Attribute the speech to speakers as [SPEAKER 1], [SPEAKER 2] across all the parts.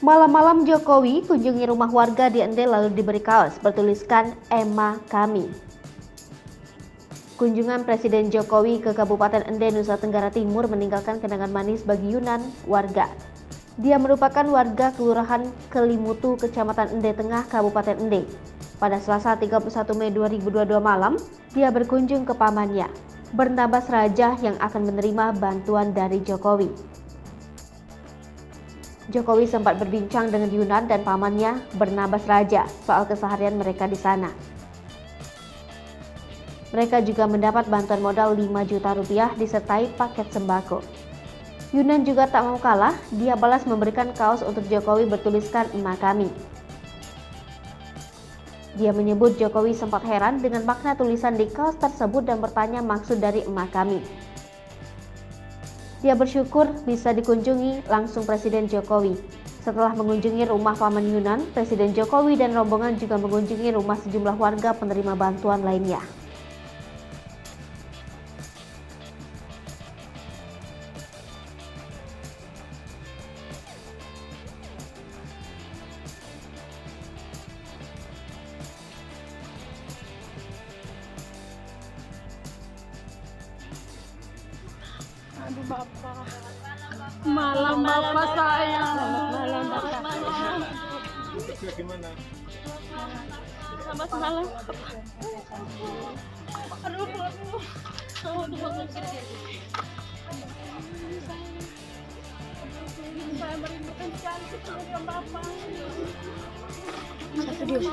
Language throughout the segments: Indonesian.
[SPEAKER 1] Malam-malam Jokowi kunjungi rumah warga di Ende lalu diberi kaos bertuliskan "Ema Kami". Kunjungan Presiden Jokowi ke Kabupaten Ende, Nusa Tenggara Timur meninggalkan kenangan manis bagi Yunan warga. Dia merupakan warga Kelurahan Kelimutu, Kecamatan Ende Tengah, Kabupaten Ende. Pada Selasa 31 Mei 2022 malam, dia berkunjung ke pamannya, Barnabas Raja yang akan menerima bantuan dari Jokowi. Jokowi sempat berbincang dengan Yunan dan pamannya, Barnabas Raja, soal keseharian mereka di sana. Mereka juga mendapat bantuan modal 5 juta rupiah disertai paket sembako. Yunan juga tak mau kalah, dia balas memberikan kaos untuk Jokowi bertuliskan "Ema Kami". Dia menyebut Jokowi sempat heran dengan makna tulisan di kaos tersebut dan bertanya maksud dari "Ema Kami". Dia bersyukur bisa dikunjungi langsung Presiden Jokowi. Setelah mengunjungi rumah paman Yunan, Presiden Jokowi dan rombongan juga mengunjungi rumah sejumlah warga penerima bantuan lainnya.
[SPEAKER 2] Aduh Bapak, malam Bapak sayang. Malam Bapak.
[SPEAKER 3] Gimana?
[SPEAKER 2] Selamat malam. Aduh. Saya merindukan cantik dengan Bapak. Serius.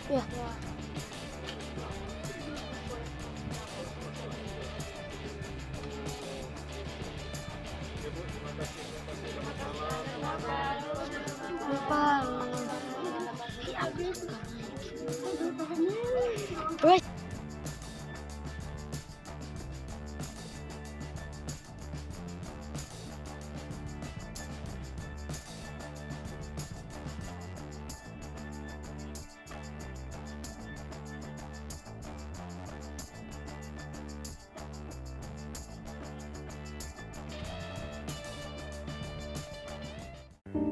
[SPEAKER 2] Ya.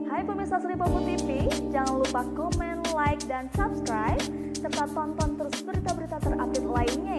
[SPEAKER 4] Hai pemirsa Sri Popo TV, jangan lupa komen, like, dan subscribe, serta tonton terus berita-berita terupdate lainnya